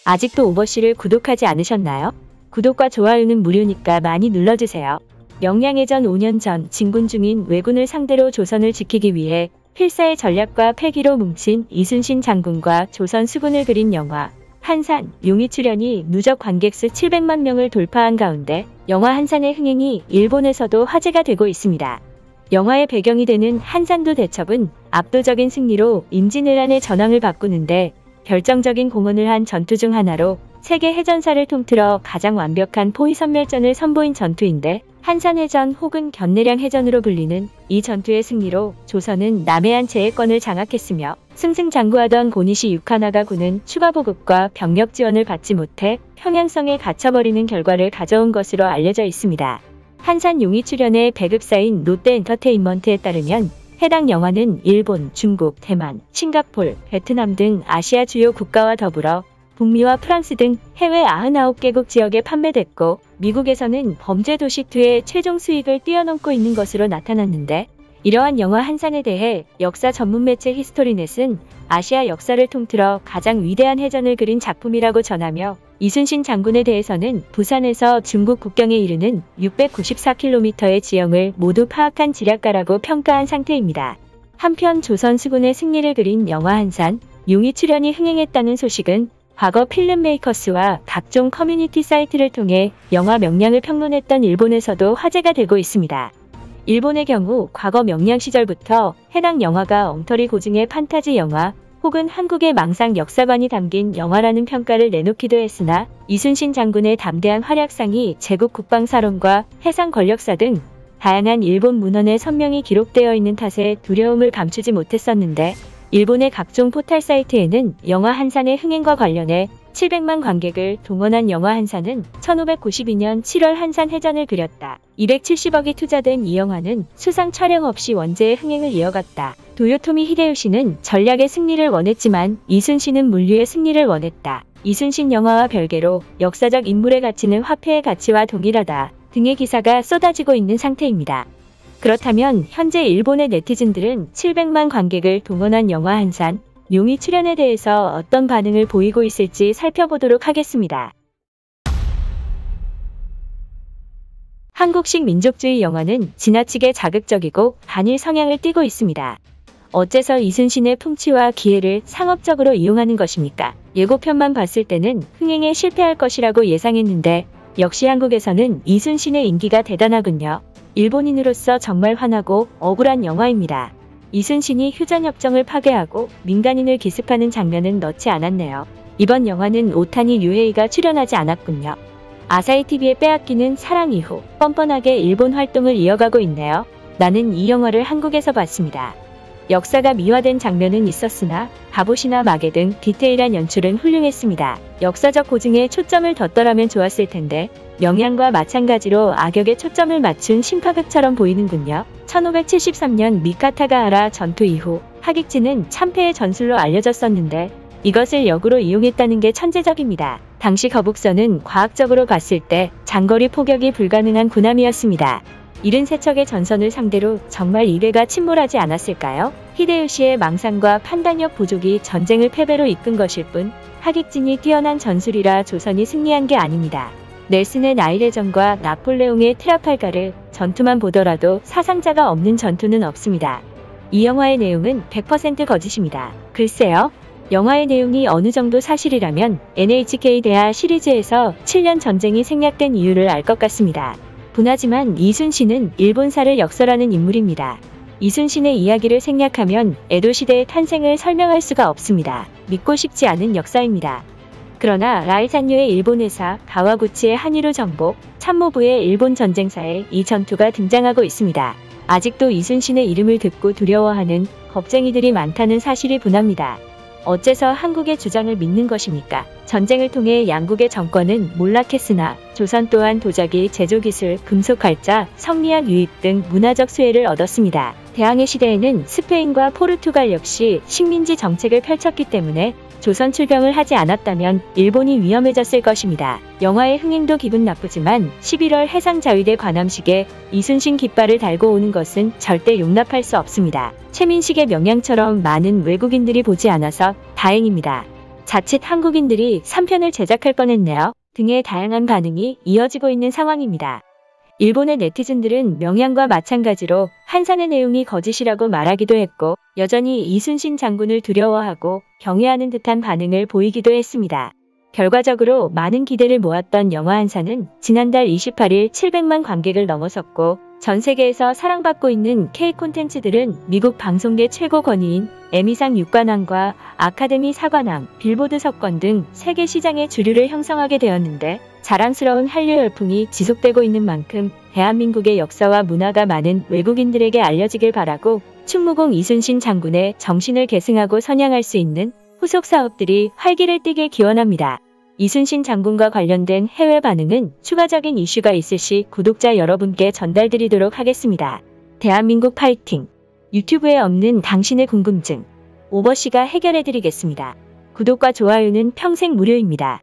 아직도 오버씨를 구독하지 않으셨나요? 구독과 좋아요는 무료니까 많이 눌러주세요. 명량해전 5년 전 진군 중인 왜군을 상대로 조선을 지키기 위해 필사의 전략과 패기로 뭉친 이순신 장군과 조선 수군을 그린 영화 한산, 용의 출연이 누적 관객 수 700만 명을 돌파한 가운데 영화 한산의 흥행이 일본에서도 화제가 되고 있습니다. 영화의 배경이 되는 한산도 대첩은 압도적인 승리로 임진왜란의 전황을 바꾸는데 결정적인 공헌을 한 전투 중 하나로 세계 해전사를 통틀어 가장 완벽한 포위선멸전을 선보인 전투인데 한산해전 혹은 견내량 해전으로 불리는 이 전투의 승리로 조선은 남해안 제해권을 장악했으며 승승장구하던 고니시 육하나가 군은 추가 보급과 병력 지원을 받지 못해 평양성에 갇혀버리는 결과를 가져온 것으로 알려져 있습니다. 한산 용의 출연의 배급사인 롯데엔터테인먼트에 따르면 해당 영화는 일본, 중국, 대만, 싱가폴, 베트남 등 아시아 주요 국가와 더불어 북미와 프랑스 등 해외 99개국 지역에 판매됐고 미국에서는 범죄도시2의 최종 수익을 뛰어넘고 있는 것으로 나타났는데 이러한 영화 한산에 대해 역사 전문 매체 히스토리넷은 아시아 역사를 통틀어 가장 위대한 해전을 그린 작품이라고 전하며 이순신 장군에 대해서는 부산에서 중국 국경에 이르는 694km의 지형을 모두 파악한 지략가라고 평가한 상태입니다. 한편 조선 수군의 승리를 그린 영화 한산, 용의 출연이 흥행했다는 소식은 과거 필름메이커스와 각종 커뮤니티 사이트를 통해 영화 명량을 평론했던 일본에서도 화제가 되고 있습니다. 일본의 경우 과거 명량 시절부터 해당 영화가 엉터리 고증의 판타지 영화 혹은 한국의 망상 역사관이 담긴 영화라는 평가를 내놓기도 했으나 이순신 장군의 담대한 활약상이 제국 국방사론과 해상 권력사 등 다양한 일본 문헌에 선명히 기록되어 있는 탓에 두려움을 감추지 못했었는데 일본의 각종 포털 사이트에는 영화 한산의 흥행과 관련해 700만 관객을 동원한 영화 한산은 1592년 7월 한산 해전을 그렸다. 270억이 투자된 이 영화는 수상 촬영 없이 원제의 흥행을 이어갔다. 도요토미 히데요시는 전략의 승리를 원했지만 이순신은 물류의 승리를 원했다. 이순신 영화와 별개로 역사적 인물의 가치는 화폐의 가치와 동일하다 등의 기사가 쏟아지고 있는 상태입니다. 그렇다면 현재 일본의 네티즌들은 700만 관객을 동원한 영화 한산, 용의 출연에 대해서 어떤 반응을 보이고 있을지 살펴보도록 하겠습니다. 한국식 민족주의 영화는 지나치게 자극적이고 반일 성향을 띠고 있습니다. 어째서 이순신의 풍치와 기회를 상업적으로 이용하는 것입니까? 예고편만 봤을 때는 흥행에 실패할 것이라고 예상했는데 역시 한국에서는 이순신의 인기가 대단하군요. 일본인으로서 정말 화나고 억울한 영화입니다. 이순신이 휴전협정을 파괴하고 민간인을 기습하는 장면은 넣지 않았네요. 이번 영화는 오타니 류헤이가 출연하지 않았군요. 아사히TV에 빼앗기는 사랑 이후 뻔뻔하게 일본 활동을 이어가고 있네요. 나는 이 영화를 한국에서 봤습니다. 역사가 미화된 장면은 있었으나 갑옷이나 마개 등 디테일한 연출은 훌륭했습니다. 역사적 고증에 초점을 뒀더라면 좋았을 텐데 명량과 마찬가지로 악역에 초점을 맞춘 신파극처럼 보이는군요. 1573년 미카타가하라 전투 이후 하객진은 참패의 전술로 알려졌었는데 이것을 역으로 이용했다는 게 천재적입니다. 당시 거북선은 과학적으로 봤을 때 장거리 포격이 불가능한 군함이었습니다. 73척의 전선을 상대로 정말 2배가 침몰하지 않았을까요? 히데요시의 망상과 판단력 부족이 전쟁을 패배로 이끈 것일 뿐 하객진이 뛰어난 전술이라 조선이 승리한 게 아닙니다. 넬슨의 나일해전과 나폴레옹의 트라팔가르 전투만 보더라도 사상자가 없는 전투는 없습니다. 이 영화의 내용은 100% 거짓입니다. 글쎄요. 영화의 내용이 어느 정도 사실이라면 NHK 대하 시리즈에서 7년 전쟁이 생략된 이유를 알 것 같습니다. 분하지만 이순신은 일본사를 역설하는 인물입니다. 이순신의 이야기를 생략하면 에도시대의 탄생을 설명할 수가 없습니다. 믿고 싶지 않은 역사입니다. 그러나 라이산유의 일본회사 가와구치의 한일우 정복, 참모부의 일본 전쟁사에 이 전투가 등장하고 있습니다. 아직도 이순신의 이름을 듣고 두려워하는 겁쟁이들이 많다는 사실이 분합니다. 어째서 한국의 주장을 믿는 것입니까? 전쟁을 통해 양국의 정권은 몰락했으나 조선 또한 도자기, 제조기술, 금속활자, 성리학 유입 등 문화적 수혜를 얻었습니다. 대항해 시대에는 스페인과 포르투갈 역시 식민지 정책을 펼쳤기 때문에 조선 출병을 하지 않았다면 일본이 위험해졌을 것입니다. 영화의 흥행도 기분 나쁘지만 11월 해상자위대 관함식에 이순신 깃발을 달고 오는 것은 절대 용납할 수 없습니다. 최민식의 명량처럼 많은 외국인들이 보지 않아서 다행입니다. 자칫 한국인들이 3편을 제작할 뻔했네요. 등의 다양한 반응이 이어지고 있는 상황입니다. 일본의 네티즌들은 명량과 마찬가지로 한산의 내용이 거짓이라고 말하기도 했고 여전히 이순신 장군을 두려워하고 경외하는 듯한 반응을 보이기도 했습니다. 결과적으로 많은 기대를 모았던 영화 한산은 지난달 28일 700만 관객을 넘어섰고 전 세계에서 사랑받고 있는 K 콘텐츠들은 미국 방송계 최고 권위인 에미상 6관왕과 아카데미 4관왕, 빌보드 석권 등 세계 시장의 주류를 형성하게 되었는데 자랑스러운 한류 열풍이 지속되고 있는 만큼 대한민국의 역사와 문화가 많은 외국인들에게 알려지길 바라고 충무공 이순신 장군의 정신을 계승하고 선양할 수 있는 후속 사업들이 활기를 띠길 기원합니다. 이순신 장군과 관련된 해외 반응은 추가적인 이슈가 있을 시 구독자 여러분께 전달드리도록 하겠습니다. 대한민국 파이팅! 유튜브에 없는 당신의 궁금증 오버씨가 해결해드리겠습니다. 구독과 좋아요는 평생 무료입니다.